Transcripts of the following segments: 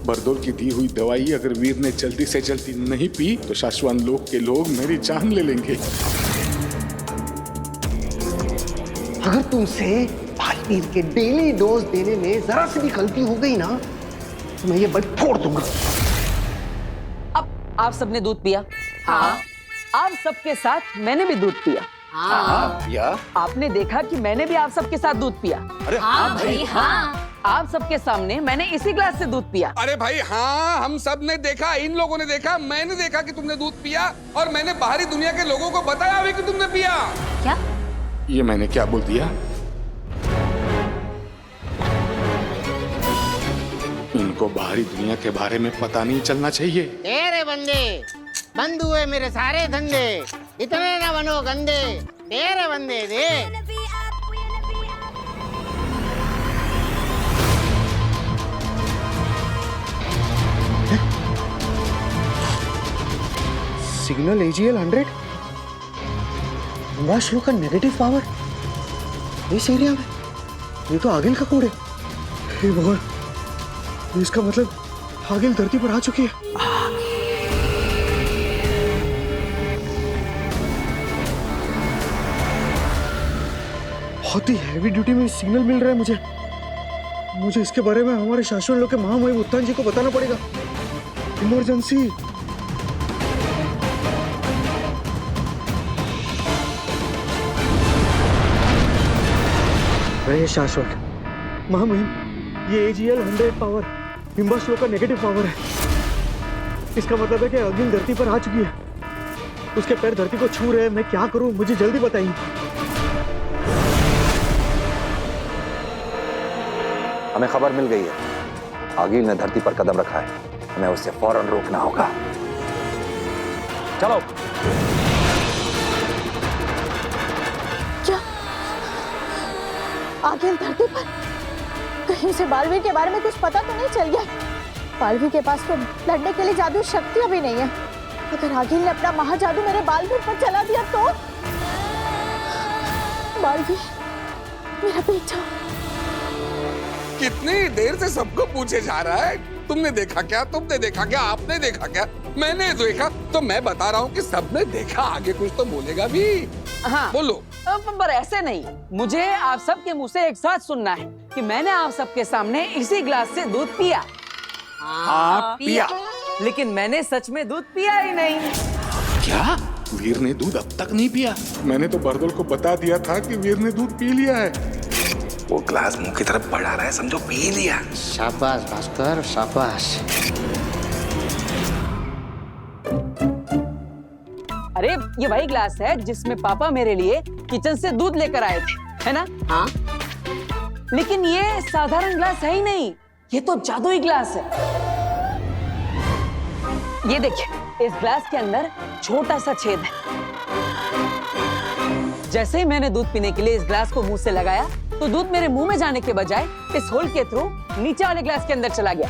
बरदोल की दी हुई दवाई अगर वीर ने जल्दी से जल्दी नहीं पी तो शाश्वत लोक के लोग मेरी जान ले लेंगे। अगर तुमसे भाईवीर के डेली डोज देने में जरा सी भी गलती हो गई ना तो मैं ये बल फोड़ दूंगा। अब आप सबने दूध पिया? हाँ। आप सबके साथ मैंने भी दूध पिया। हाँ पिया। आपने देखा कि मैंने भी आप सबके साथ दूध पिया। अरे हाँ भाई हाँ। आप सबके सामने मैंने इसी ग्लास से दूध पिया। अरे भाई हाँ, हम सब ने देखा, इन लोगों ने देखा, मैंने देखा कि तुमने दूध पिया और मैंने बाहरी दुनिया के लोगों को बताया भी कि तुमने पिया। क्या? ये मैंने क्या बोल दिया? इनको बाहरी दुनिया के बारे में पता नहीं चलना चाहिए। तेरे बंदे बंद हुए मेरे सारे धंधे, इतने ना बनो गंदे, तेरे बंदे दे। सिग्नल AGL 100 हिमाश्रू का नेगेटिव पावर इस एरिया में। ये तो आगिल का कोड है। हे भगवान, इसका मतलब आगिल धरती पर आ चुकी है। बहुत ही हैवी ड्यूटी में सिग्नल मिल रहा है मुझे इसके बारे में हमारे शाश्वत लोक के महामहिम उत्तान जी को बताना पड़ेगा। इमरजेंसी। अरे शाश्वत महामहिम, ये AGL 100 पावर हिम्बा श्लोक का नेगेटिव पावर है। इसका मतलब है कि अग्नि धरती पर आ चुकी है। उसके पैर धरती को छू रहे हैं। मैं क्या करूं, मुझे जल्दी बताइए। हमें खबर मिल गई है, आगिल ने धरती पर कदम रखा है, हमें उसे फौरन रोकना होगा। चलो। क्या आगिल धरती पर? कहीं से बालवीर के बारे में कुछ पता तो नहीं चल गया? बालवीर के पास तो लड़ने के लिए जादू शक्तियां भी नहीं है। अगर आगिल ने अपना महाजादू मेरे बालवीर पर चला दिया तो? बालवीर, मेरा बेटा। कितनी देर से सबको पूछे जा रहा है, तुमने देखा क्या, तुमने देखा क्या, आपने देखा क्या? मैंने देखा तो मैं बता रहा हूँ कि सबने देखा। आगे कुछ तो बोलेगा भी। हाँ बोलो। पर ऐसे नहीं, मुझे आप सबके मुंह से एक साथ सुनना है कि मैंने आप सबके सामने इसी ग्लास से दूध पिया। हाँ पिया। लेकिन मैंने सच में दूध पिया ही नहीं। क्या? वीर ने दूध अब तक नहीं पिया? मैंने तो बरदोल को बता दिया था कि वीर ने दूध पी लिया है। वो ग्लास मुंह की तरफ बढ़ा रहा है, समझो पी लिया। शाबाश भास्कर, शाबाश। अरे ये वही ग्लास है जिसमें पापा मेरे लिए किचन से दूध लेकर आए थे, है ना? हाँ। लेकिन ये साधारण ग्लास है ही नहीं, ये तो जादुई ग्लास है। ये देखिए, इस ग्लास के अंदर छोटा सा छेद है। जैसे ही मैंने दूध पीने के लिए इस ग्लास को मुंह से लगाया तो दूध मेरे मुंह में जाने के बजाय इस होल के थ्रू नीचे वाले ग्लास के अंदर चला गया।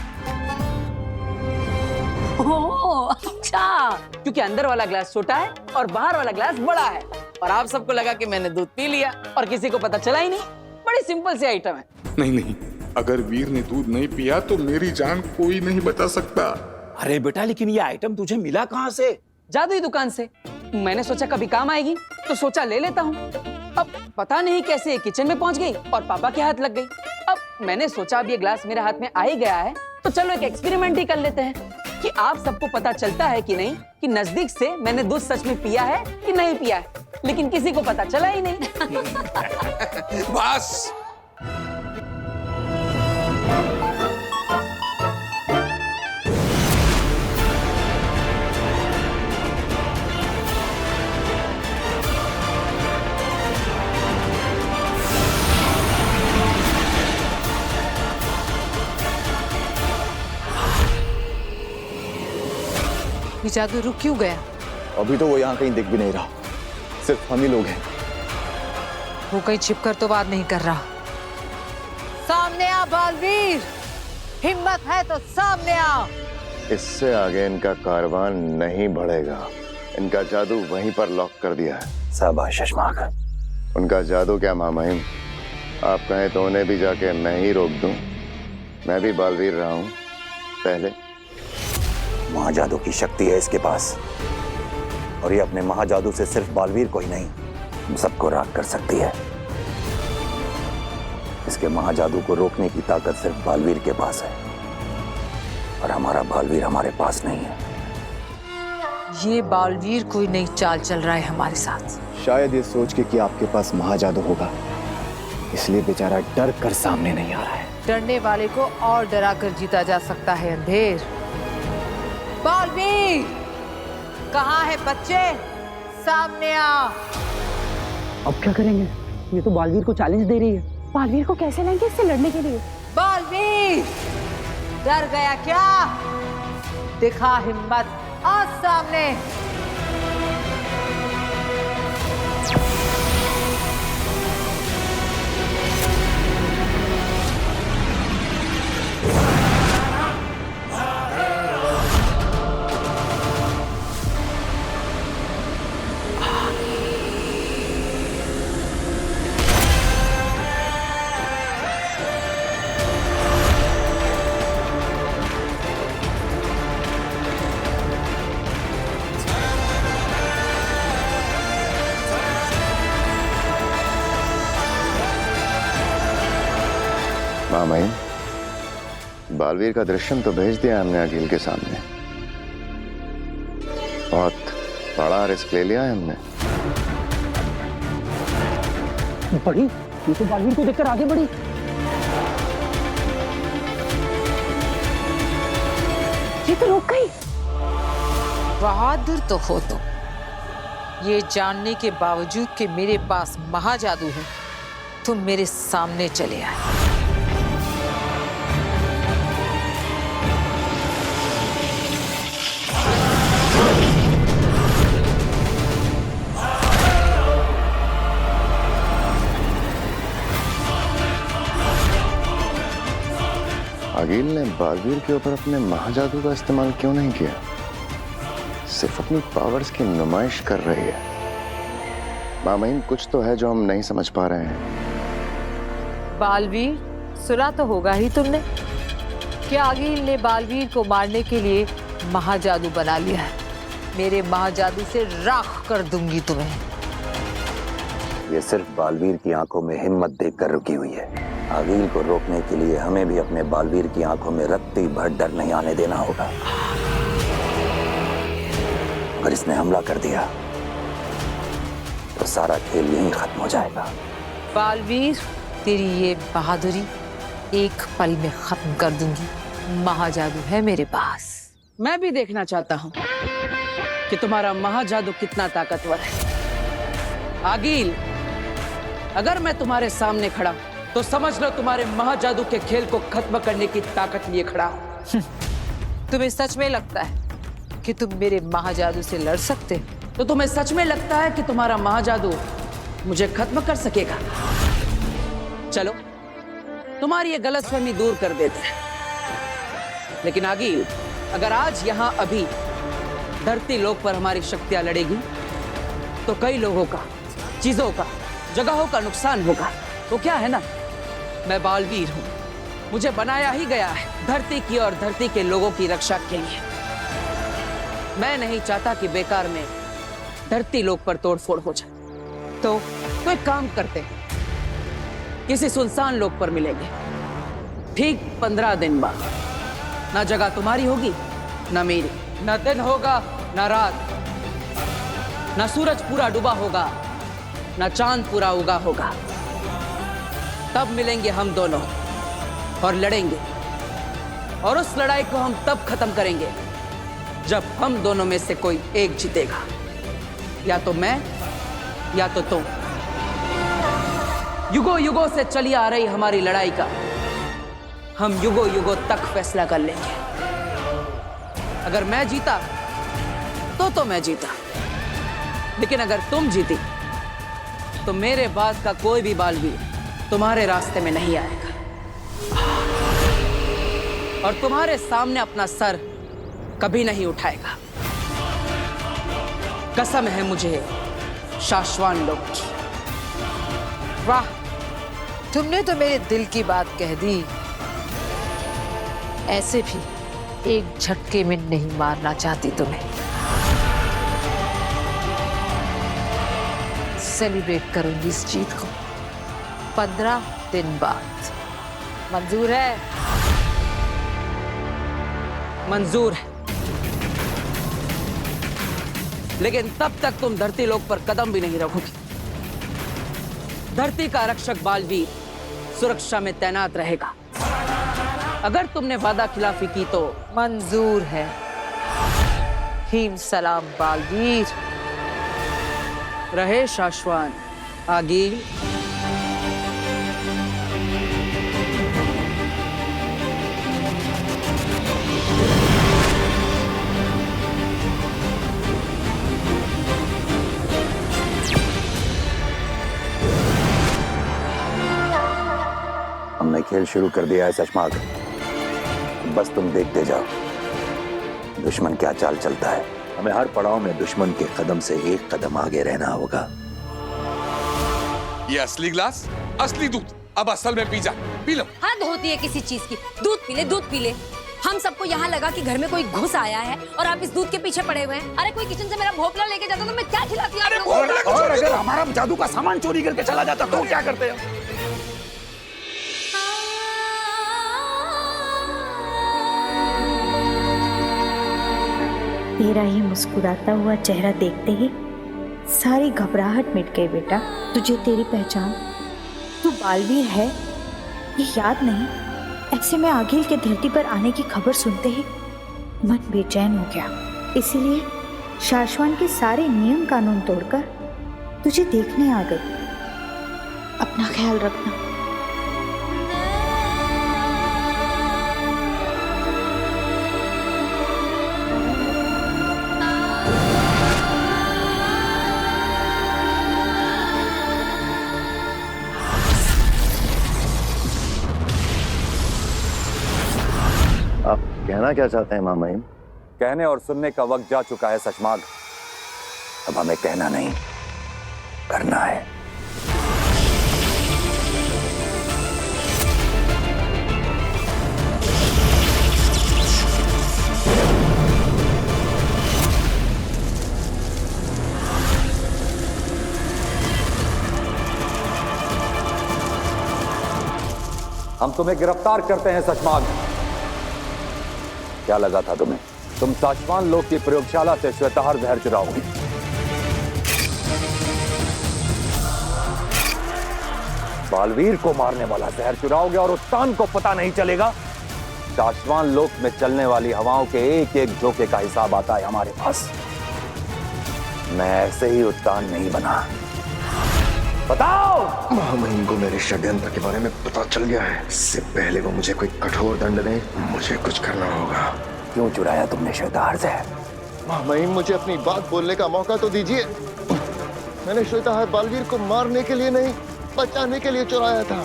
ओह अच्छा। क्योंकि अंदर वाला ग्लास छोटा है और बाहर वाला ग्लास बड़ा है। और आप सबको लगा कि मैंने दूध पी लिया और किसी को पता चला ही नहीं। बड़ी सिंपल सी आइटम है। नहीं, अगर वीर ने दूध नहीं पिया तो मेरी जान कोई नहीं बचा सकता। अरे बेटा, लेकिन ये आइटम तुझे मिला कहाँ से? जादुई दुकान से। मैंने सोचा कभी काम आएगी तो सोचा ले लेता हूँ। अब पता नहीं कैसे ये किचन में पहुंच गई और पापा के हाथ लग गई। अब मैंने सोचा अब ये ग्लास मेरे हाथ में आ ही गया है तो चलो एक एक्सपेरिमेंट ही कर लेते हैं कि आप सबको पता चलता है कि नहीं कि नजदीक से मैंने दूध सच में पिया है कि नहीं पिया है। लेकिन किसी को पता चला ही नहीं। बस। ये जादू रुक क्यों गया? अभी तो वो यहाँ कहीं दिख भी नहीं रहा, सिर्फ हम ही लोग हैं। वो कहीं छिपकर तो बात नहीं कर रहा। सामने आ बालवीर, हिम्मत है तो सामने आ। इससे आगे इनका कारवां नहीं बढ़ेगा। इनका जादू वहीं पर लॉक कर दिया है। शाबाश शशमाक। उनका जादू क्या महामहिम, आप कहें तो उन्हें भी जाके मैं ही रोक दूं। मैं भी बालवीर रहा हूं, पहले महाजादू की शक्ति है इसके पास, और ये अपने महाजादू से सिर्फ बालवीर को ही नहीं, हम सबको राख कर सकती है। इसके महाजादू को रोकने की ताकत सिर्फ बालवीर के पास है, और हमारा बालवीर हमारे पास नहीं है। ये बालवीर कोई नई चाल चल रहा है हमारे साथ। शायद ये सोच के कि आपके पास महाजादू होगा, इसलिए बेचारा डर कर सामने नहीं आ रहा है। डरने वाले को और डरा कर जीता जा सकता है अंधेर। बालवीर कहाँ है बच्चे? सामने आ। अब क्या करेंगे? ये तो बालवीर को चैलेंज दे रही है। बालवीर को कैसे लाएंगे इससे लड़ने के लिए? बालवीर डर गया क्या? दिखा हिम्मत, आ सामने। मामाइन, बालवीर का दृश्यम तो भेज दिया हमने अखिल के सामने। बहुत बड़ा रिस्क ले लिया है हमने। बढ़ी, ये तो बालवीर को देखकर आगे बढ़ी। ये तो रुक गई। बहादुर तो हो तुम, ये जानने के बावजूद कि मेरे पास महाजादू है, तुम मेरे सामने चले आए। अगील ने बालवीर के ऊपर अपने महाजादू का इस्तेमाल क्यों नहीं किया? सिर्फ अपनी पावर्स की नुमाइश कर रही है। मामाइन, कुछ तो है जो हम नहीं समझ पा रहे हैं। बालवीर, सुना तो होगा ही तुमने कि अगील ने बालवीर को मारने के लिए महाजादू बना लिया है। मेरे महाजादू से राख कर दूंगी तुम्हें। ये सिर्फ बालवीर की आंखों में हिम्मत देखकर रुकी हुई है। आगील को रोकने के लिए हमें भी अपने बालवीर की आंखों में रत्ती भर डर नहीं आने देना होगा। अगर इसने हमला कर दिया तो सारा खेल यहीं खत्म हो जाएगा। बालवीर, तेरी ये बहादुरी एक पल में खत्म कर दूंगी। महाजादू है मेरे पास। मैं भी देखना चाहता हूँ कि तुम्हारा महाजादू कितना ताकतवर है। आगील, अगर मैं तुम्हारे सामने खड़ा तो समझ लो तुम्हारे महाजादू के खेल को खत्म करने की ताकत लिए खड़ा हूं। तुम्हें सच में लगता है कि तुम मेरे महाजादू से लड़ सकते? तो तुम्हें सच में लगता है कि तुम्हारा महाजादू मुझे खत्म कर सकेगा? चलो, तुम्हारी ये गलतफहमी दूर कर देते हैं। लेकिन आगील, अगर आज यहां अभी धरती लोक पर हमारी शक्तियां लड़ेगी तो कई लोगों का, चीजों का, जगहों का नुकसान होगा। तो क्या है ना, मैं बालवीर हूं, मुझे बनाया ही गया है धरती की और धरती के लोगों की रक्षा के लिए। मैं नहीं चाहता कि बेकार में धरती लोक पर तोड़फोड़ हो जाए। तो एक काम करते हैं, किसी सुनसान लोक पर मिलेंगे ठीक 15 दिन बाद। ना जगह तुम्हारी होगी ना मेरी, ना दिन होगा ना रात, ना सूरज पूरा डूबा होगा ना चांद पूरा उगा होगा। तब मिलेंगे हम दोनों और लड़ेंगे, और उस लड़ाई को हम तब खत्म करेंगे जब हम दोनों में से कोई एक जीतेगा। या तो मैं या तो तुम। युगों युगों से चली आ रही हमारी लड़ाई का हम युगों युगों तक फैसला कर लेंगे। अगर मैं जीता तो मैं जीता, लेकिन अगर तुम जीती तो मेरे बाद का कोई भी बालवीर तुम्हारे रास्ते में नहीं आएगा और तुम्हारे सामने अपना सर कभी नहीं उठाएगा। कसम है मुझे शाश्वान लोक की। वाह, तुमने तो मेरे दिल की बात कह दी। ऐसे भी एक झटके में नहीं मारना चाहती तुम्हें। सेलिब्रेट करूंगी इस जीत को 15 दिन बाद। मंजूर है? मंजूर है, लेकिन तब तक तुम धरती लोक पर कदम भी नहीं रखोगी। धरती का रक्षक बालवीर सुरक्षा में तैनात रहेगा। अगर तुमने वादा खिलाफी की तो मंजूर है। हीम सलाम बालवीर। रहे शाश्वान आगील। हमने खेल शुरू कर दिया है चश्माग, बस तुम देखते जाओ दुश्मन क्या चाल चलता है। हमें हर पड़ाव में दुश्मन के कदम से एक कदम आगे रहना होगा। ये असली ग्लास, असली दूध, अब असल में पी जा, पी लो। हद होती है किसी चीज की। दूध पी ले, दूध पी ले। हम सबको यहाँ लगा कि घर में कोई घुस आया है और आप इस दूध के पीछे पड़े हुए हैं। अरे कोई किचन से मेरा भोपला लेके जाता तो मैं क्या खिलाती आप लोगों को? और अगर हमारा जादू का सामान चोरी करके चला जाता तो क्या करते हैं? तेरा ही मुस्कुराता हुआ चेहरा देखते ही सारी घबराहट मिट गई बेटा। तुझे तेरी पहचान, तू बालवीर है, ये याद नहीं? ऐसे में आगिल के धरती पर आने की खबर सुनते ही मन बेचैन हो गया। इसीलिए शाश्वान के सारे नियम कानून तोड़कर तुझे देखने आ गई। अपना ख्याल रखना। आप कहना क्या चाहते हैं मामाइन? कहने और सुनने का वक्त जा चुका है सचमाग। अब हमें कहना नहीं, करना है। हम तुम्हें गिरफ्तार करते हैं सचमाग। क्या लगा था तुम्हें? तुम साचवान लोक की प्रयोगशाला से श्वेताहार जहर चुराओगे। बालवीर को मारने वाला जहर चुराओगे और उत्तान को पता नहीं चलेगा। साचवान लोक में चलने वाली हवाओं के एक एक झोंके का हिसाब आता है हमारे पास। मैं ऐसे ही उत्तान नहीं बना। बताओ। मामाइन को मेरे षड्यंत्र के बारे में पता चल गया है। इससे पहले वो मुझे कोई कठोर दंड दे, मुझे कुछ करना होगा। क्यों चुराया तुमने श्वेताहार जहर? मामाइन मुझे अपनी बात बोलने का मौका तो दीजिए। मैंने श्वेताहार बालवीर को मारने के लिए नहीं, बचाने के लिए चुराया था।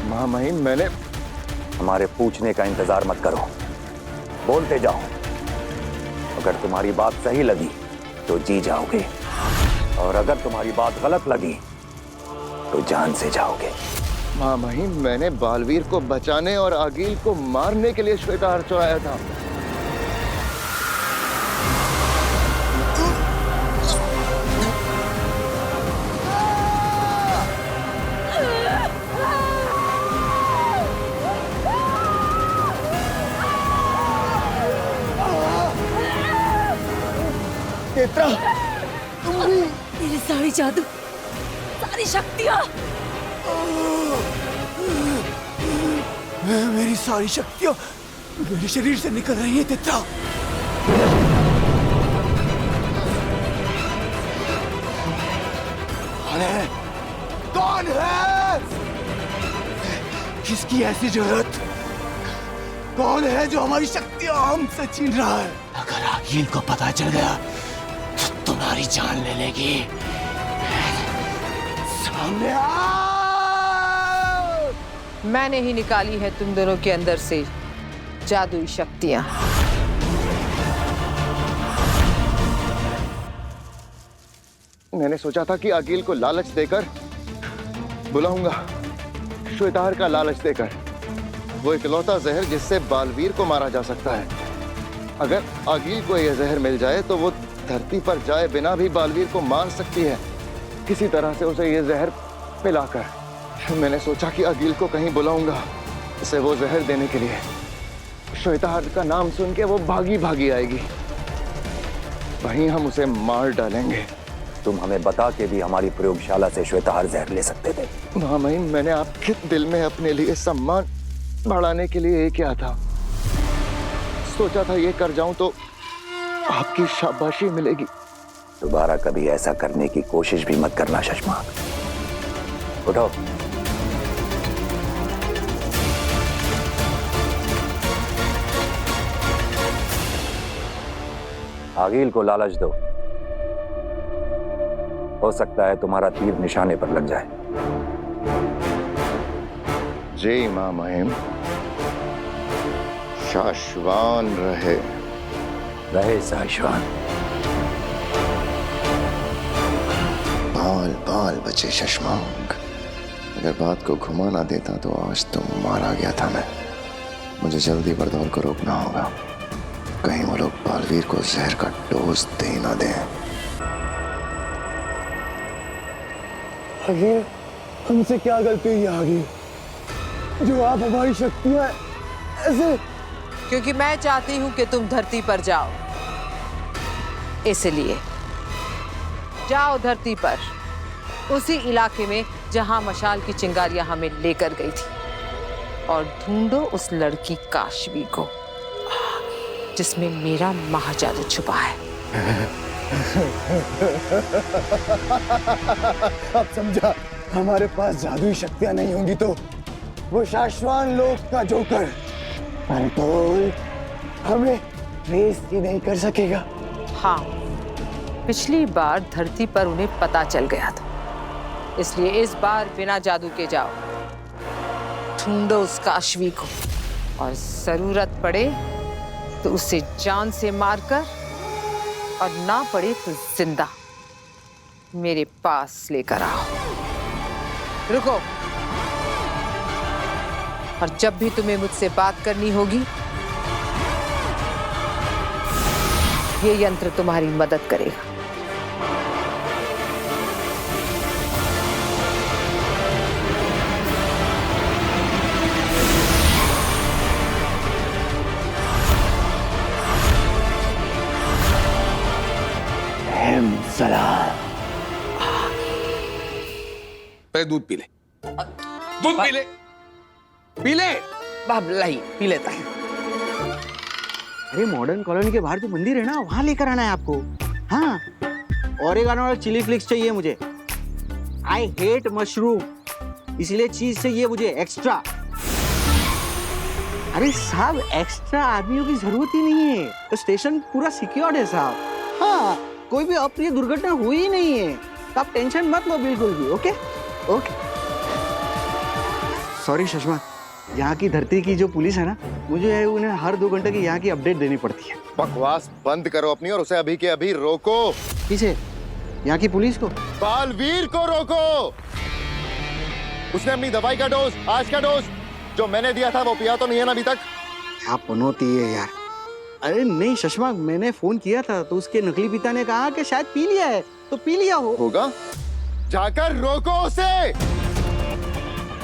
मामाइन मैंने हमारे पूछने का इंतजार मत करो, बोलते जाओ। अगर तुम्हारी बात सही लगी तो जी जाओगे, और अगर तुम्हारी बात गलत लगी तो जान से जाओगे। मामाइन मैंने बालवीर को बचाने और आगिल को मारने के लिए श्वेताहार चुराया था। तेरी सारी जादू, सारी शक्तियाँ। मेरी सारी शक्तियाँ मेरे शरीर से निकल रही है तेत्रा। कौन है? कौन है? किसकी ऐसी जरूरत? कौन है जो हमारी शक्तियाँ हमसे छीन रहा है? अगर आगिल को पता चल गया तो तुम्हारी जान ले लेगी। सामने आ! मैंने ही निकाली है तुम दोनों के अंदर से जादुई शक्तियां। मैंने सोचा था कि अकील को लालच देकर बुलाऊंगा, श्वेताहार का लालच देकर। वो इकलौता जहर जिससे बालवीर को मारा जा सकता है। अगर अकील को यह जहर मिल जाए तो वो धरती पर जाए बिना भी बालवीर को मार सकती है, किसी तरह से उसे यह जहर पिलाकर। मैंने सोचा कि अकील को कहीं बुलाऊंगा उसे वो जहर देने के लिए। श्वेताहार का नाम सुन के वो भागी भागी आएगी, वहीं हम उसे मार डालेंगे। तुम हमें बता के भी हमारी प्रयोगशाला से श्वेताहार जहर ले सकते थे। महामहिम, मैंने आपके दिल में अपने लिए सम्मान बढ़ाने के लिए ये किया था। सोचा था ये कर जाऊं तो आपकी शाबाशी मिलेगी। दोबारा कभी ऐसा करने की कोशिश भी मत करना शशमाक। उठो। आगिल को लालच दो, हो सकता है तुम्हारा तीर निशाने पर लग जाए। जय मां महिम, शाश्वान रहे। रहे शाश्वान। बाल बाल बचे शशमांक। अगर बात को घुमा ना देता तो आज तो मारा गया था मैं। मुझे जल्दी बरदौल को रोकना होगा, कहीं वो लोग बालवीर को जहर का डोज दे ना दें। आगे हमसे क्या गलती हुई आगे जो आप हमारी शक्तियां ऐसे? क्योंकि मैं चाहती हूं कि तुम धरती पर जाओ, इसलिए जाओ धरती पर, उसी इलाके में जहां मशाल की चिंगारियां हमें लेकर गई थी, और ढूंढो उस लड़की काशवी को जिसमें मेरा महाजादू छुपा है। अब समझा, हमारे पास जादुई शक्तियां नहीं होंगी तो वो शाश्वान लोक का जोकर बरदौल हमें रेस ही नहीं कर सकेगा। हाँ, पिछली बार धरती पर उन्हें पता चल गया था, इसलिए इस बार बिना जादू के जाओ, ढूंढो उस काशवी को, और जरूरत पड़े तो उसे जान से मारकर, और ना पड़े तो जिंदा मेरे पास लेकर आओ। रुको, और जब भी तुम्हें मुझसे बात करनी होगी, ये यंत्र तुम्हारी मदद करेगा। पे दूध पी ले, दूध पी ले, पी ले। बाबलाई पी लेता है। अरे मॉडर्न कॉलोनी के बाहर जो मंदिर है ना, वहां लेकर आना है आपको। हाँ, ओरेगानो और चिली फ्लिक्स चाहिए मुझे। आई हेट मशरूम, इसलिए चीज चाहिए मुझे एक्स्ट्रा। अरे साहब, एक्स्ट्रा आदमियों की जरूरत ही नहीं है, तो स्टेशन पूरा सिक्योर्ड है साहब। हाँ, कोई भी अप्रिय दुर्घटना हुई ही नहीं है, तो आप टेंशन मत लो बिल्कुल भी। Okay okay. सॉरी सुषमा, यहाँ की धरती की जो पुलिस है ना, मुझे उन्हें हर 2 घंटे की यहाँ की अपडेट देनी पड़ती है। बकवास बंद करो अपनी और उसे अभी के अभी रोको। किसे? यहाँ की पुलिस को? बालवीर को रोको। उसने अपनी दवाई का डोज, आज का डोज जो मैंने दिया था वो पिया तो नहीं है ना अभी तक? क्या पनौती है यार। अरे नहीं सुषमा, मैंने फोन किया था तो उसके नकली पिता ने कहा कि शायद पी लिया है, तो पी लिया होगा। जाकर रोको उसे,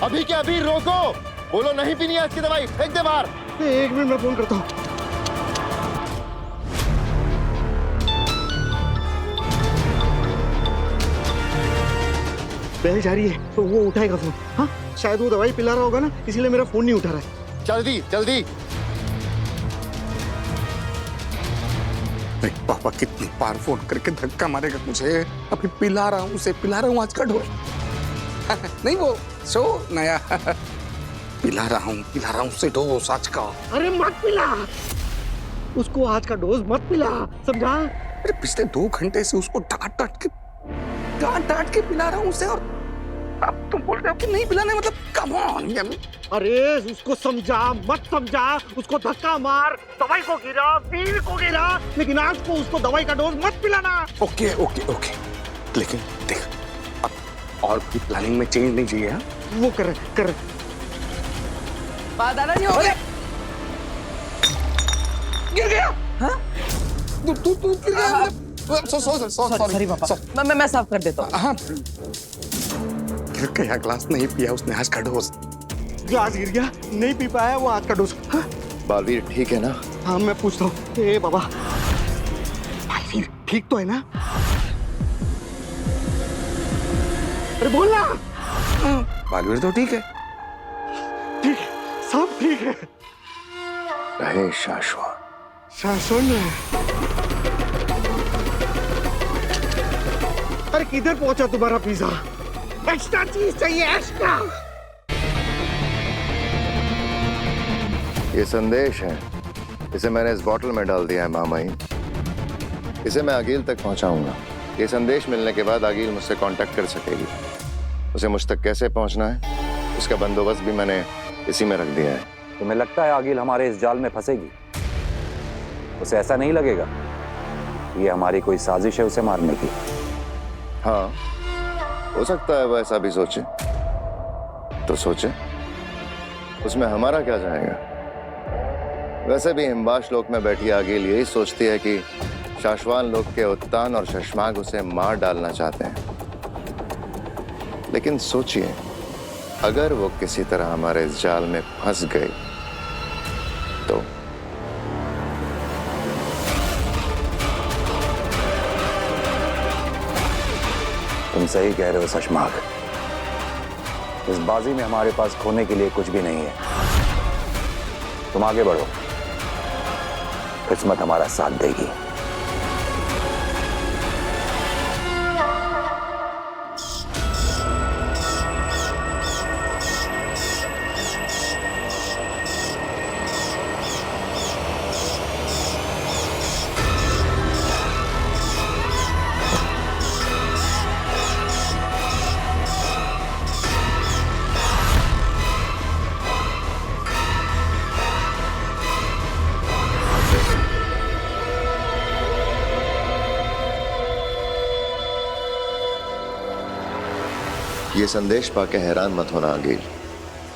अभी के अभी रोको। बोलो नहीं पीनी है आज की दवाई, फेंक दे बाहर। 1 मिनट में फोन करता हूँ। बेल जा रही है तो वो उठाएगा फोन। हाँ, शायद वो दवाई पिला रहा होगा ना, इसीलिए मेरा फोन नहीं उठा रहा है। जल्दी जल्दी। पापा कितनी बार फोन करके धक्का मारेगा मुझे। अभी पिला रहा हूँ उसे, पिला रहा हूँ आज का डोज। नहीं वो सो नया पिला रहा हूँ उसे डोज आज का। अरे मत पिला उसको, आज का डोज मत पिला, समझा? अरे पिछले 2 घंटे से उसको डांट डांट के पिला रहा हूँ उसे, और अब तुम बोल रहे हो कि नहीं पिलाने, मतलब कम ऑन यम्मी। अरे उसको समझा मत समझा, उसको धक्का मार, दवाई को गिरा, वीर को गिरा, लेकिन आज को उसको दवाई का डोज मत पिलाना। ओके ओके ओके लेकिन देख, अब और भी प्लानिंग में चेंज नहीं चाहिए। हाँ? वो कर दादाजी हो गए। गिर गया। हाँ? तू गिर गया। सॉरी पापा। मैं साफ कर देता हूँ। हाँ, गिर गया, ग्लास नहीं पिया उसने आज का डोज। ग्लास गिर गया, नहीं पी पाया वो आज का डोज। हाँ? बालवीर ठीक है ना? हाँ मैं पूछता हूँ। ए बाबा, बालवीर ठीक तो है ना? अरे बोलना। बालवीर तो ठीक है। ठीक, सब ठीक है। रहे शाश्वत। शासन है। अरे किधर पहुंचा तुम्हारा पिज्जा? एक्स्ट्रा चीज चाहिए, एक्स्ट्रा। ये संदेश है, इसे मैंने इस बोतल में डाल दिया है मामाई। इसे मैं आगिल तक पहुंचाऊंगा। ये संदेश मिलने के बाद आगिल मुझसे कांटेक्ट कर सकेगी। उसे मुझ तक कैसे पहुंचना है उसका बंदोबस्त भी मैंने इसी में रख दिया है। तुम्हें लगता है आगिल हमारे इस जाल में फंसेगी? उसे ऐसा नहीं लगेगा ये हमारी कोई साजिश है उसे मारने की? हाँ, हो सकता है वो ऐसा भी सोचे, तो सोचे, उसमें हमारा क्या जाएगा। वैसे भी हिमवाश लोक में बैठी आगिल यही सोचती है कि शाश्वान लोक के उत्तान और शशमाग उसे मार डालना चाहते हैं। लेकिन सोचिए, अगर वो किसी तरह हमारे इस जाल में फंस गए तो तुम सही कह रहे हो शशमाग। इस बाजी में हमारे पास खोने के लिए कुछ भी नहीं है। तुम आगे बढ़ो, किस्मत हमारा साथ देगी। ये संदेश पाके हैरान मत होना आगिल।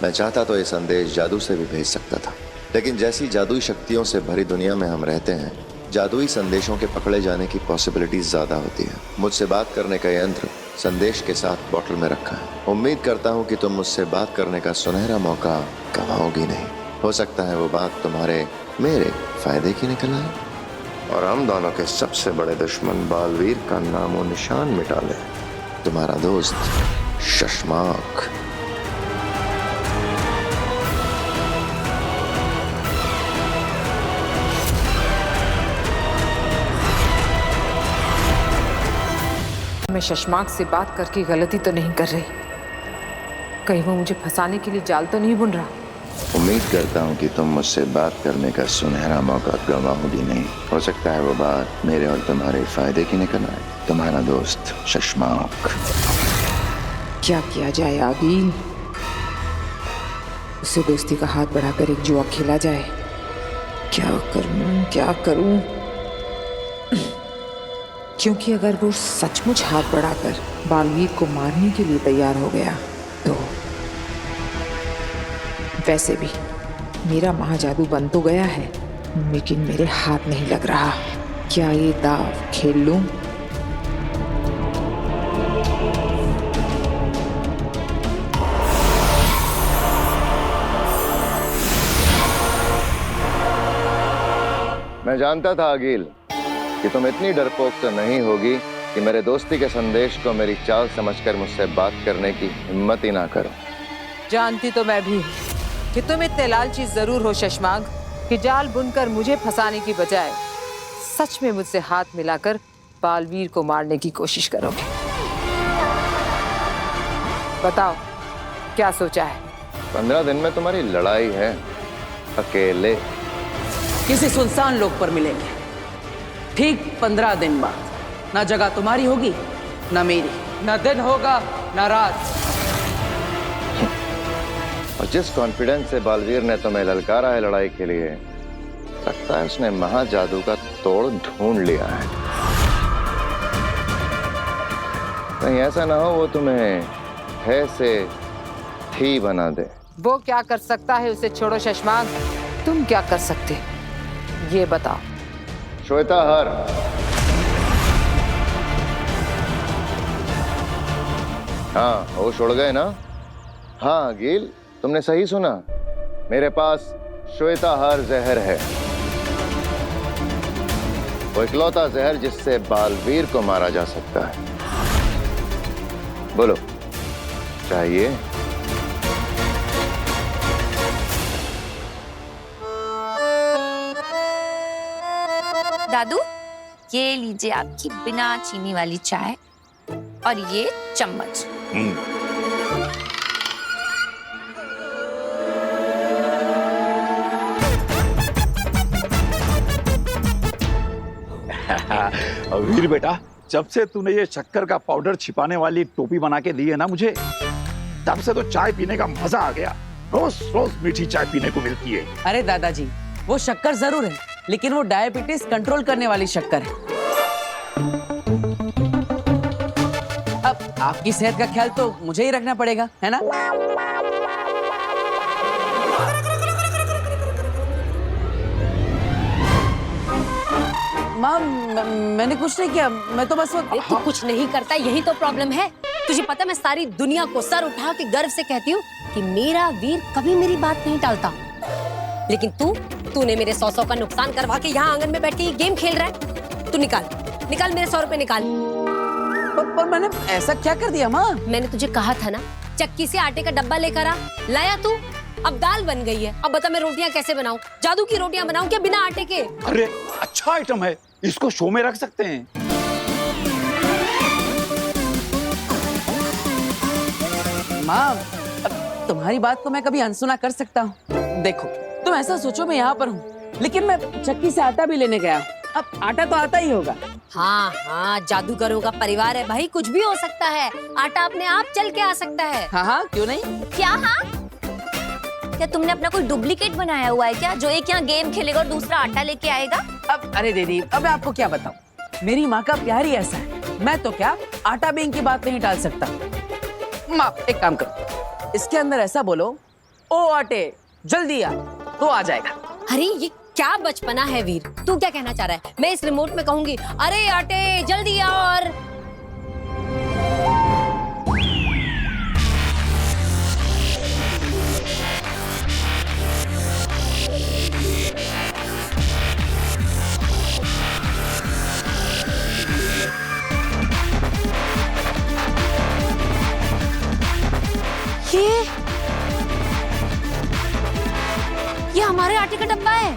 मैं चाहता तो ये संदेश जादू से भी भेज सकता था, लेकिन जैसी जादुई शक्तियों से भरी दुनिया में हम रहते हैं, जादुई संदेशों के पकड़े जाने की पॉसिबिलिटीज ज्यादा होती है। मुझसे बात करने का यंत्र संदेश के साथ बोतल में रखा है। उम्मीद करता हूँ कि तुम मुझसे बात करने का सुनहरा मौका गंवाओगी नहीं। हो सकता है वो बात तुम्हारे मेरे फायदे की निकल आए और हम दोनों के सबसे बड़े दुश्मन बालवीर का नामो निशान मिटा ले। तुम्हारा दोस्त शशमाक। मैं शशमाक से बात करके गलती तो नहीं कर रही? कहीं वो मुझे फंसाने के लिए जाल तो नहीं बुन रहा? उम्मीद करता हूँ कि तुम मुझसे बात करने का सुनहरा मौका गंवाओगी नहीं। हो सकता है वो बात मेरे और तुम्हारे फायदे की निकल आए। तुम्हारा दोस्त शशमाक। क्या किया जाए आगिल? उसे दोस्ती का हाथ बढ़ाकर एक जुआ खेला जाए। क्या करूं? क्योंकि अगर वो सचमुच हाथ बढ़ाकर बालवीर को मारने के लिए तैयार हो गया तो वैसे भी मेरा महाजादू बन तो गया है, लेकिन मेरे हाथ नहीं लग रहा। क्या ये दाव खेल लूं? मैं जानता था आगिल कि तुम इतनी डरपोक तो नहीं होगी कि मेरे दोस्ती के संदेश को मेरी चाल समझकर मुझसे बात करने की हिम्मत ही ना करो। जानती तो मैं भी हूँ कि तुम इतने लालची जरूर हो शशमाग कि जाल बुनकर मुझे फंसाने की बजाय सच में मुझसे हाथ मिलाकर बालवीर को मारने की कोशिश करोगे। बताओ क्या सोचा है? 15 दिन में तुम्हारी लड़ाई है, अकेले। किसी सुनसान लोक पर मिलेंगे, ठीक 15 दिन बाद। ना जगह तुम्हारी होगी ना मेरी, ना दिन होगा ना रात। और जिस कॉन्फिडेंस से बालवीर ने तुम्हें ललकारा है लड़ाई के लिए, लगता है उसने महाजादू का तोड़ ढूंढ लिया है। कहीं ऐसा ना हो वो तुम्हें है से ही बना दे। वो क्या कर सकता है उसे छोड़ो शशमांक, तुम क्या कर सकते ये बताओ। श्वेता हर, हाँ होश उड़ गए ना? हाँ गिल, तुमने सही सुना, मेरे पास श्वेता हर जहर है, वो इकलौता जहर जिससे बालवीर को मारा जा सकता है। बोलो चाहिए? दादू, ये लीजिए आपकी बिना चीनी वाली चाय और ये चम्मच। वीर बेटा, जब से तूने ये शक्कर का पाउडर छिपाने वाली टोपी बना के दी है ना मुझे, तब से तो चाय पीने का मजा आ गया। रोज रोज मीठी चाय पीने को मिलती है। अरे दादाजी, वो शक्कर जरूर है, लेकिन वो डायबिटीज कंट्रोल करने वाली शक्कर है। अब आपकी सेहत का ख्याल तो मुझे ही रखना पड़ेगा, है ना? माँ, मैंने कुछ नहीं किया, मैं तो बस तू कुछ नहीं करता, यही तो प्रॉब्लम है। तुझे पता, मैं सारी दुनिया को सर उठा के गर्व से कहती हूँ कि मेरा वीर कभी मेरी बात नहीं टालता, लेकिन तूने मेरे 100 का नुकसान करवा के यहाँ आंगन में बैठ के ये गेम खेल रहा है। तू निकाल मेरे 100 रुपए निकाल। पर मैंने ऐसा क्या कर दिया माँ? मैंने तुझे कहा था ना, चक्की से आटे का डब्बा लेकर आ, लाया तू? अब दाल बन गई है, अब बता मैं रोटियां कैसे बनाऊं? जादू की रोटियां बनाऊं क्या बिना आटे के? अरे अच्छा आइटम है, इसको शो में रख सकते हैं। माँ, अब तुम्हारी बात को मैं कभी अनसुना कर सकता हूँ? देखो, तुम ऐसा सोचो मैं यहाँ पर हूँ, लेकिन मैं चक्की से आटा भी लेने गया हूँ। अब आटा तो आता ही होगा। हाँ, जादूगरों का परिवार है भाई, कुछ भी हो सकता है। आटा अपने आप चल के आ सकता है। हाँ, क्यों नहीं? क्या हाँ? क्या तुमने अपना कोई डुप्लीकेट बनाया हुआ है क्या, जो एक यहाँ गेम खेलेगा और दूसरा आटा लेके आएगा? अब अरे दीदी, अब मैं आपको क्या बताऊं, मेरी माँ का प्यार ही ऐसा है। मैं तो क्या आटा बेंक की बात नहीं टाल सकता। माँ, एक काम करो, इसके अंदर ऐसा बोलो, ओ आटे जल्दी आ, तो आ जाएगा। अरे ये क्या बचपना है वीर, तू क्या कहना चाह रहा है? मैं इस रिमोट में कहूंगी, अरे आटे जल्दी आ, और ये हमारे आटे का डब्बा है।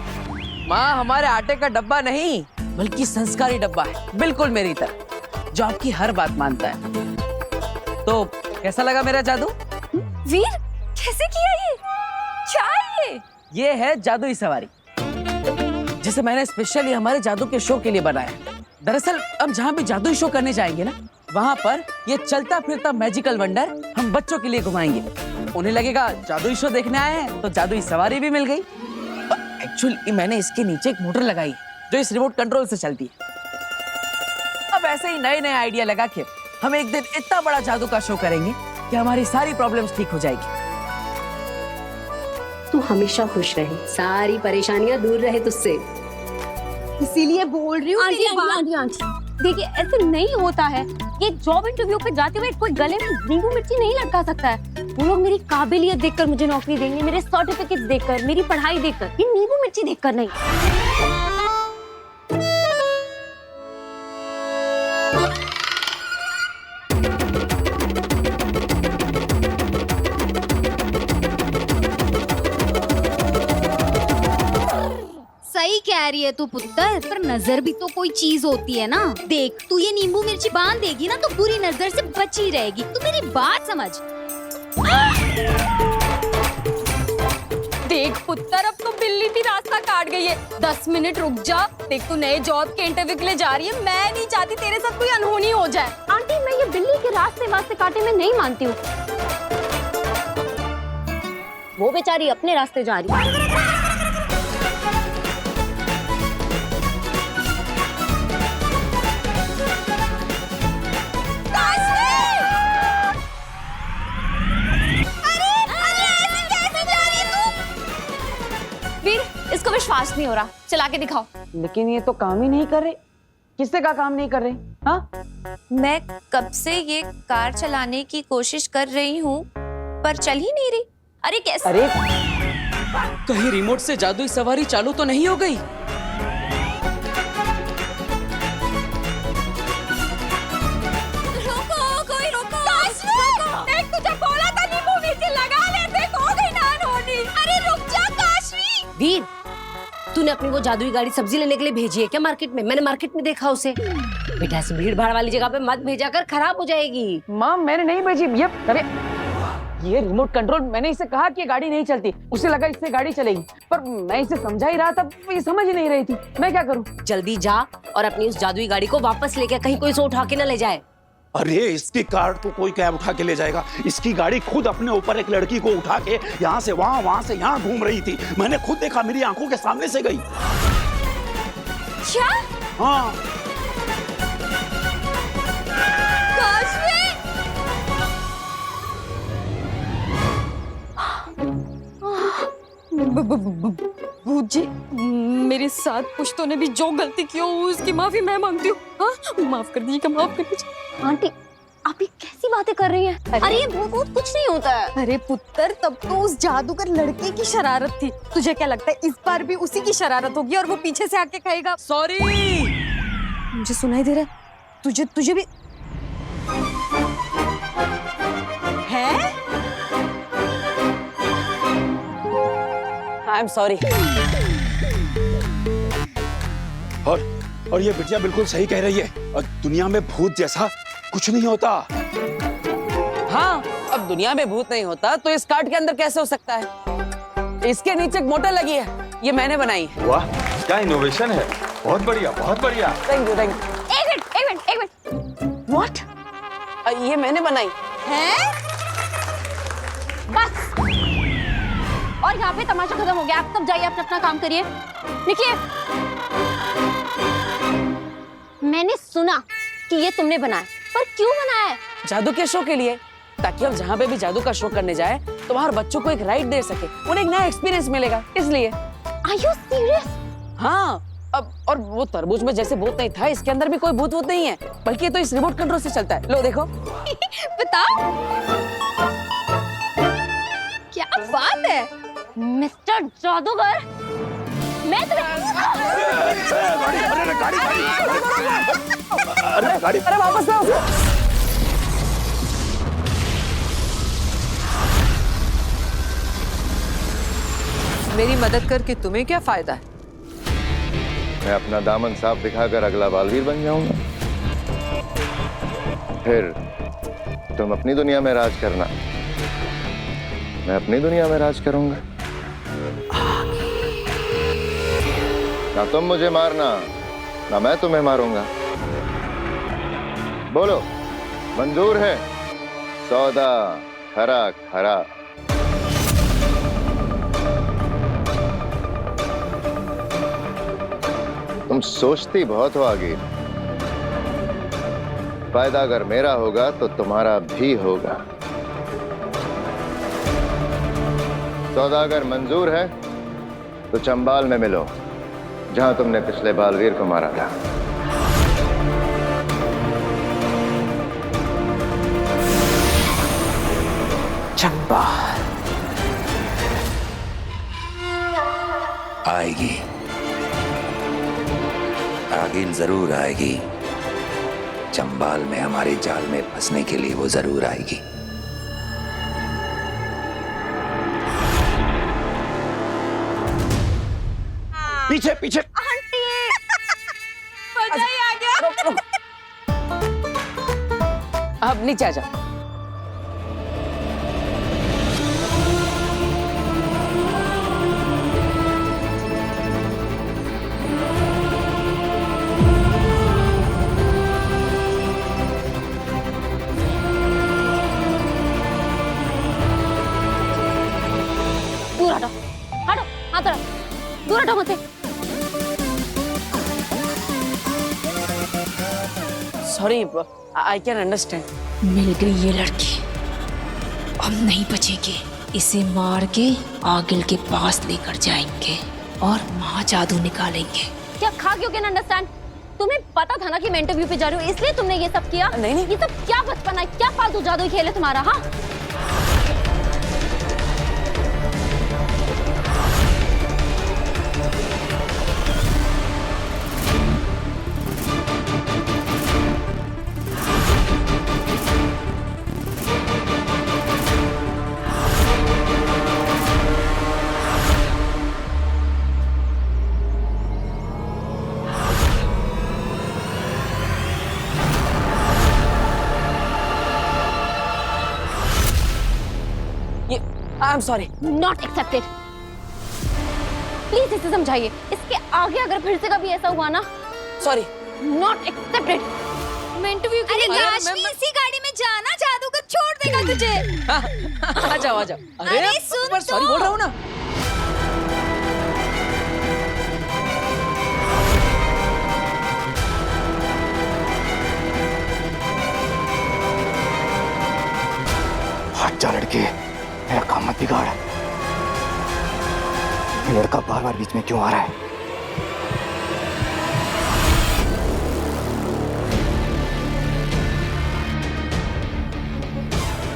माँ, हमारे आटे का डब्बा नहीं, बल्कि संस्कारी डब्बा है, बिल्कुल मेरी तरह, जो आपकी हर बात मानता है। तो कैसा लगा मेरा जादू? वीर, कैसे किया ये? क्या है ये? ये है जादुई सवारी, जिसे मैंने स्पेशली हमारे जादू के शो के लिए बनाया। दरअसल हम जहाँ भी जादुई शो करने जाएंगे ना, वहाँ पर ये चलता फिरता मैजिकल वंडर हम बच्चों के लिए घुमाएंगे। उन्हें लगेगा जादुई शो देखने आए हैं, तो जादुई सवारी भी मिल गई। एक्चुअली मैंने इसके नीचे एक मोटर लगाई जो इस रिमोट कंट्रोल से चलती है। अब ऐसे ही नए नए आइडिया लगा के हम एक दिन इतना बड़ा जादू का शो करेंगे कि हमारी सारी प्रॉब्लम्स ठीक हो जाएगी। तू हमेशा खुश रहे, सारी परेशानियां दूर रहे तुझसे, इसीलिए बोल रही हूँ। आंटी, देखिए, ऐसे नहीं होता है। ये जॉब इंटरव्यू पे जाते हुए कोई गले में नींबू मिर्ची नहीं लटका सकता है। वो लोग मेरी काबिलियत देखकर मुझे नौकरी देंगे, मेरे सर्टिफिकेट देखकर, मेरी पढ़ाई देखकर, ये नींबू मिर्ची देखकर नहीं। सही कह रही है तू पुत्र, पर नजर भी तो कोई चीज होती है ना। देख, तू ये नींबू मिर्ची बांध देगी ना तो बुरी नजर से बची रहेगी। तू मेरी बात समझ। देख पुत्र, अब तो बिल्ली भी रास्ता काट गई है। 10 मिनट रुक जा। देख, तू नए जॉब के इंटरव्यू के लिए जा रही है। मैं नहीं चाहती तेरे साथ कोई अनहोनी हो जाए। आंटी, मैं ये बिल्ली के रास्ते काटे में नहीं मानती हूँ। वो बेचारी अपने रास्ते जा रही है। काशवी! हो रहा, चला के दिखाओ। लेकिन ये तो काम ही नहीं कर रहे। किससे का काम नहीं कर रहे? हाँ, मैं कब से ये कार चलाने की कोशिश कर रही हूँ पर चल ही नहीं रही। अरे कैसे? अरे कहीं रिमोट से जादुई सवारी चालू तो नहीं हो गई? रोको, कोई रोको। देख, तुझे बोला था नींबू मिर्ची लगा ले, देख हो गई नान होनी। अरे रुक जा काशवी। वीर, तूने अपनी वो जादुई गाड़ी सब्जी लेने के लिए भेजी है क्या मार्केट में? मैंने मार्केट में देखा उसे। बेटा ऐसे भीड़ भाड़ वाली जगह पे मत भेजा कर, खराब हो जाएगी। माँ मैंने नहीं भेजी। ये रिमोट कंट्रोल, मैंने इसे कहा कि ये गाड़ी नहीं चलती, उसे लगा इससे गाड़ी चलेगी, पर मैं इसे समझा ही रहा था, ये समझ ही नहीं रही थी। मैं क्या करूं? जल्दी जा और अपनी उस जादुई गाड़ी को वापस लेके, कहीं कोई इसे उठा के न ले जाए। अरे इसकी कार तो कोई कैब उठा के ले जाएगा। इसकी गाड़ी खुद अपने ऊपर एक लड़की को उठा के यहाँ से वहाँ, वहाँ से यहाँ घूम रही थी। मैंने खुद देखा, मेरी आंखों के सामने से गई। क्या? हाँ। भूत जी, मेरे साथ पुश्तों ने भी जो गलती की हो उसकी माफी मैं मांगती हूँ। हाँ, माफ कर दीजिएगा, माफ कर दीजिए। आंटी आप ये कैसी बातें कर रही हैं? अरे ये भूत कुछ नहीं होता है। अरे पुत्र, तब तो उस जादूगर लड़के की शरारत थी। तुझे क्या लगता है इस बार भी उसी की शरारत होगी और वो पीछे से आके कहेगा सॉरी? मुझे सुनाई दे रहा है, तुझे भी है? I am sorry. और ये बिटिया बिल्कुल सही कह रही है। और दुनिया में भूत जैसा कुछ नहीं होता। हाँ, अब दुनिया में भूत नहीं होता तो इस कार्ड के अंदर कैसे हो सकता है? इसके नीचे एक मोटर लगी है, ये मैंने बनाई है। वाह, क्या इनोवेशन है। बहुत बढ़िया, बहुत बढ़िया। Thank you, thank you. एक मिनट। व्हाट? ये मैंने बनाई है? बस, और यहाँ पे तमाशा खत्म हो गया। आप सब जाइए, अपना काम करिए, निकलिए। मैंने सुना कि ये तुमने बनाया, पर क्यों बनाया है? जादू के शो के लिए, ताकि हम जहाँ पे भी जादू का शो करने जाए तो वहाँ बच्चों को एक राइड दे सके, उन्हें एक नया एक्सपीरियंस मिलेगा, इसलिए। Are you serious? हाँ, अब और वो तरबूज में जैसे भूत नहीं था, इसके अंदर भी कोई भूत नहीं है, बल्कि ये तो इस रिमोट कंट्रोल से चलता है। लो देखो। बताओ, क्या बात है मिस्टर जादूगर। मैं अरे वापस आओ। मेरी मदद करके तुम्हें क्या फायदा है? मैं अपना दामन साफ दिखाकर अगला बालवीर बन जाऊंगा। फिर तुम अपनी दुनिया में राज करना, मैं अपनी दुनिया में राज करूंगा। ना तुम मुझे मारना, ना मैं तुम्हें मारूंगा। बोलो, मंजूर है? सौदा खरा खरा। तुम सोचती बहुत हो आगे। फायदा अगर मेरा होगा तो तुम्हारा भी होगा। सौदा अगर मंजूर है तो चंबाल में मिलो, जहां तुमने पिछले बालवीर को मारा था। चंबाल आएगी, आगिल जरूर आएगी। चंबाल में हमारे जाल में फंसने के लिए वो जरूर आएगी। पीछे पीछे। आंटी, मजा ही आ गया। अब नीचे आ जाओ। दूर हटो, हटो, हाथ हटो, दूर हटो मुझसे। Sorry, I can understand. मिल गई ये लड़की, अब नहीं बचेगी। इसे मार के आगिल के पास लेकर जाएंगे और महा जादू निकालेंगे। क्या खा क्यों कैन अंडरस्टैंड? तुम्हें पता था ना कि मैं इंटरव्यू पे जा रही हूँ, इसलिए तुमने ये सब किया? नहीं। ये सब क्या बचपन है, क्या फालतू जादू खेल है तुम्हारा? हाँ, I am sorry. Not accepted. Please इसे समझाइए, इसके आगे अगर फिर से कभी ऐसा हुआ ना, सॉरी। Not accepted. मैं इंटरव्यू के लिए काश्मी, इसी गाड़ी में जाना, जादूगर छोड़ देगा तुझे। आ जाओ। अरे सुन तो। सॉरी बोल रहा हूँ ना। हट जा लड़के, मेरा काम मत बिगाड़। ये लड़का बार बार बीच में क्यों आ रहा है?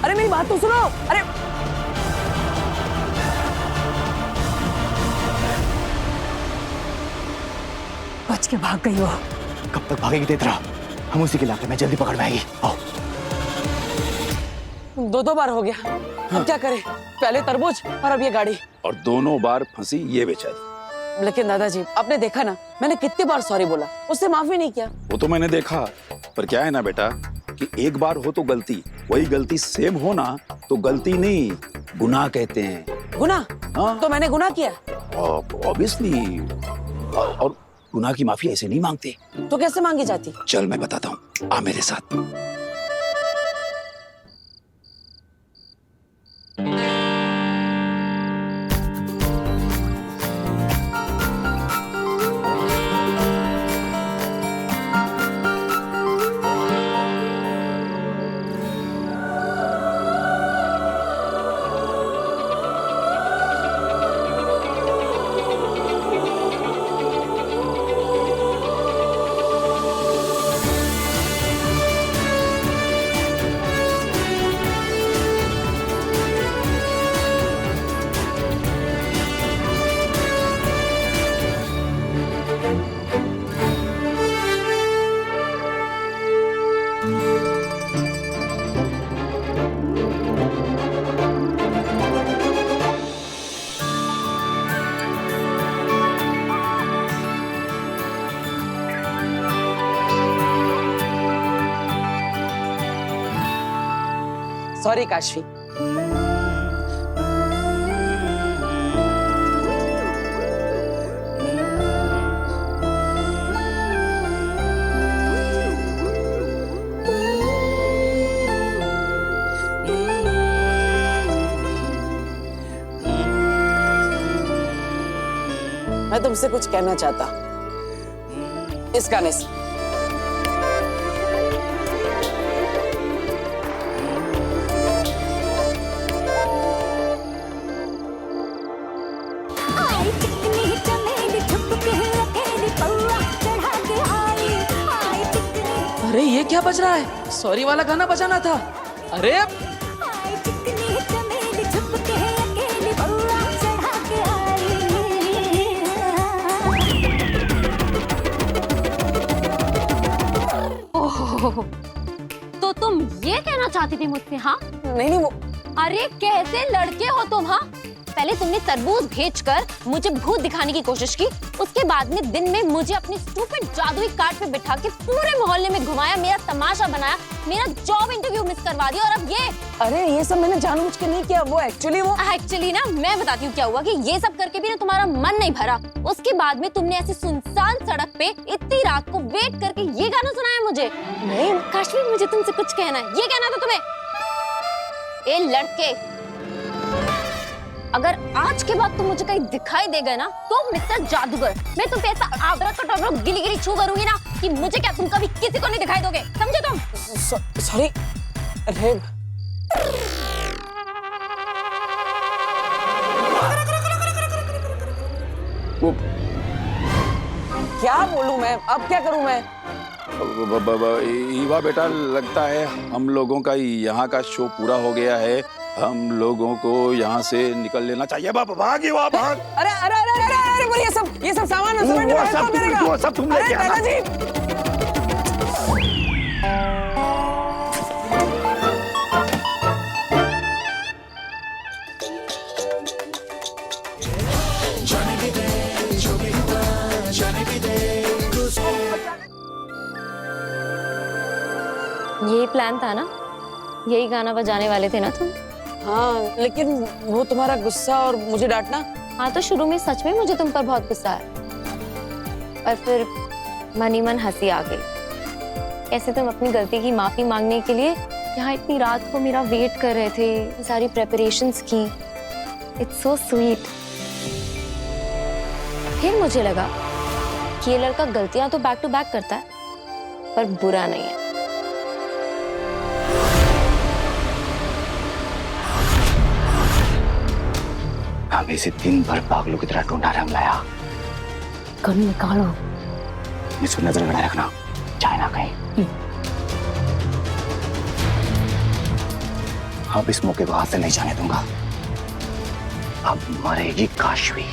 अरे मेरी बात तो सुनो। अरे बच के भाग गई वो। कब तक भागेगी तेरा? हम उसी के इलाके में जल्दी पकड़ में आएगी। आओ। दो बार हो गया, अब क्या करें? पहले तरबूज और अब ये गाड़ी। और दोनों बार फंसी ये बेचारी। लेकिन दादाजी, आपने देखा ना, मैंने कितनी बार सॉरी बोला, उससे माफी नहीं किया। वो तो मैंने देखा, पर क्या है ना बेटा कि एक बार हो तो गलती, वही गलती सेम हो ना तो गलती नहीं, गुनाह कहते हैं। गुनाह? हाँ। तो मैंने गुनाह किया? ऑब्वियसली। और गुनाह की माफी ऐसे नहीं मांगते। तो कैसे मांगी जाती? चल मैं बताता हूँ, आ मेरे साथ। सॉरी काशवी। मैं तुमसे कुछ कहना चाहता इस गाने से। अरे ये क्या बज रहा है? सॉरी वाला गाना बजाना था। अरे तो तुम ये कहना चाहती थी मुझसे? हाँ नहीं वो। अरे कैसे लड़के हो तुम? हाँ, पहले तुमने तरबूज भेजकर मुझे भूत दिखाने की कोशिश की, उसके बाद में दिन में मुझे अपनी स्टूपिड जादुई कार्ड पे बिठा के पूरे मोहल्ले में घुमाया, मेरा तमाशा बनाया, मेरा जॉब इंटरव्यू मिस करवा दिया, और अब ये। अरे ये सब मैंने जानबूझ के नहीं किया, वो एक्चुअली ना मैं बताती हूँ क्या हुआ कि ये सब करके भी ना तुम्हारा मन नहीं भरा। उसके बाद में तुमने ऐसे सुनसान सड़क पे इतनी रात को वेट करके ये गाना सुनाया मुझे। नहीं काश्मीर, मुझे तुमसे कुछ कहना है। ये कहना था तुम्हें? ए लड़के, अगर आज के बाद तुम मुझे कहीं दिखाई देगा ना तो मिस्टर जादूगर, मैं तुम पे ऐसा आबरा गिली गिली छू करूंगी ना कि मुझे क्या तुम कभी किसी को नहीं दिखाई दोगे, समझे तुम? सॉरी। अरे वो क्या बोलूं मैं, अब क्या करूं मैं? ईवा बेटा, लगता है हम लोगों का यहाँ का शो पूरा हो गया है। हम लोगों को यहाँ से निकल लेना चाहिए। भाग ईवा, भाग। अरे अरे अरे अरे अरे बोल, ये सब सामान सब तुम लेके आना। यही प्लान था ना, यही गाना बजाने वाले थे ना तुम? हाँ, लेकिन वो तुम्हारा गुस्सा और मुझे डांटना। हाँ, तो शुरू में सच में मुझे तुम पर बहुत गुस्सा आया, और फिर मन ही मन हंसी आ गई। कैसे तुम अपनी गलती की माफी मांगने के लिए यहाँ इतनी रात को मेरा वेट कर रहे थे, सारी प्रेपरेशंस की। It's so sweet. फिर मुझे लगा कि ये लड़का गलतियां तो बैक टू बैक करता है, पर बुरा नहीं है। हमें इसे दिन भर पागलों की तरह ढूंढा रंगलाया। गन निकालो। इसको नजर लगाए रखना, चाहे ना कहीं। अब इस मौके को हाथ से नहीं जाने दूंगा। अब मरेगी काशवी।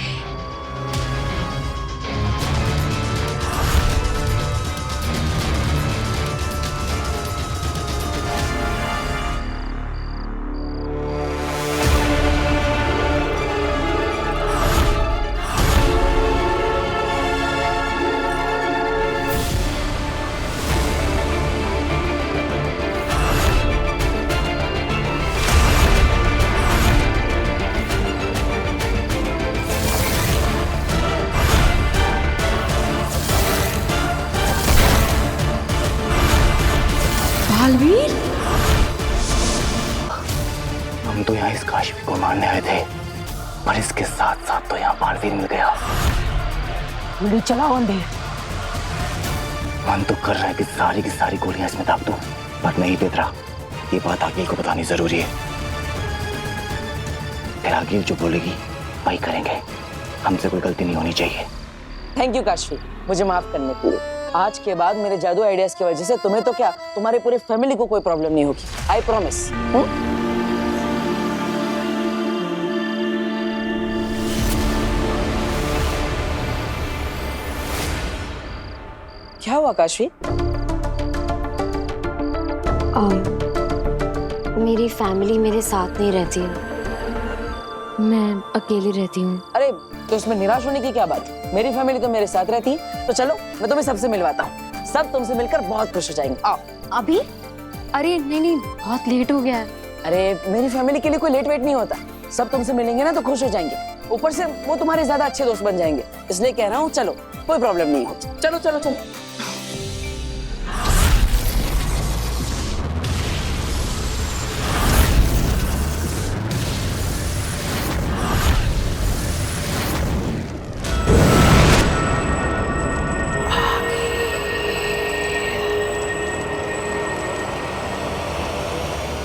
बालवीर, हम तो यहाँ इस काशवी को मारने आए थे, पर इसके साथ साथ तो यहाँ बालवीर मिल गया। गोली चलाओ अंधेर। मन तो कर रहा है कि सारी की सारी गोलियां इसमें दाग दूं, पर नहीं बेतरा। ये बात आगिल को बतानी जरूरी है। फिर आगिल जो बोलेगी वही करेंगे। हमसे कोई गलती नहीं होनी चाहिए। थैंक यू काशवी, मुझे माफ करने के लिए। आज के बाद मेरे जादू आइडियाज की वजह से तुम्हें तो क्या, तुम्हारे पूरे फैमिली को कोई प्रॉब्लम नहीं होगी। I promise. क्या हुआ काशवी? मेरी फैमिली मेरे साथ नहीं रहती है, मैं अकेली रहती हूँ। अरे तो इसमें निराश होने की क्या बात है? मेरी फैमिली तो मेरे साथ रहती है। तो चलो मैं तुम्हें सबसे मिलवाता हूँ, सब तुमसे मिलकर बहुत खुश हो जाएंगे। आओ। अभी? अरे नहीं नहीं, बहुत लेट हो गया है। अरे मेरी फैमिली के लिए कोई लेट वेट नहीं होता, सब तुमसे मिलेंगे ना तो खुश हो जाएंगे। ऊपर से वो तुम्हारे ज्यादा अच्छे दोस्त बन जाएंगे, इसलिए कह रहा हूँ चलो, कोई प्रॉब्लम नहीं है। चलो चलो चलो।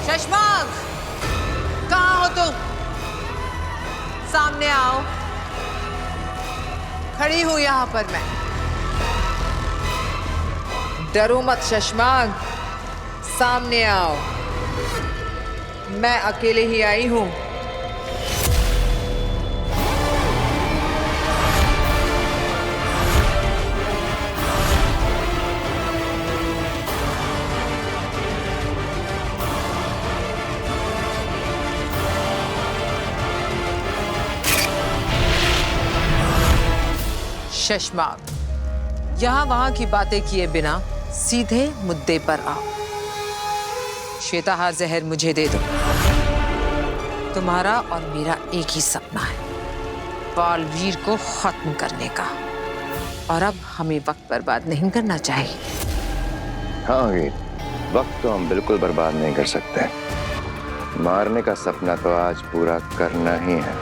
शशमांक, कहाँ हो तुम? सामने आओ। खड़ी हूं यहाँ पर मैं। डरो मत शशमांक, सामने आओ। मैं अकेले ही आई हूं। शशमांक, यहाँ वहां की बातें किए बिना सीधे मुद्दे पर आओ। श्वेताहार जहर मुझे दे दो। तुम्हारा और मेरा एक ही सपना है, बालवीर को खत्म करने का, और अब हमें वक्त बर्बाद नहीं करना चाहिए। हाँ वीर, वक्त तो हम बिल्कुल बर्बाद नहीं कर सकते। मारने का सपना तो आज पूरा करना ही है।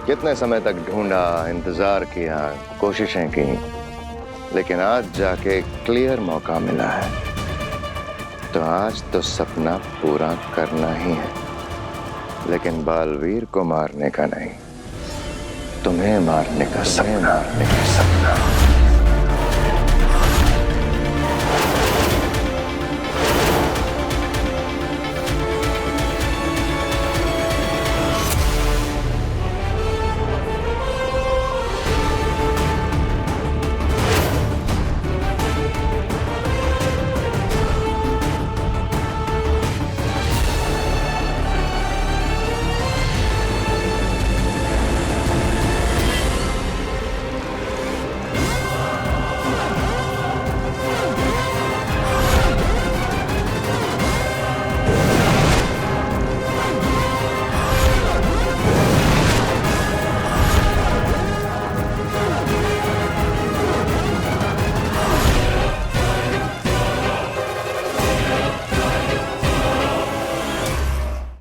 कितने समय तक ढूंढा, इंतजार किया, कोशिशें की, लेकिन आज जाके क्लियर मौका मिला है, तो आज तो सपना पूरा करना ही है। लेकिन बालवीर को मारने का नहीं, तुम्हें मारने का सपना।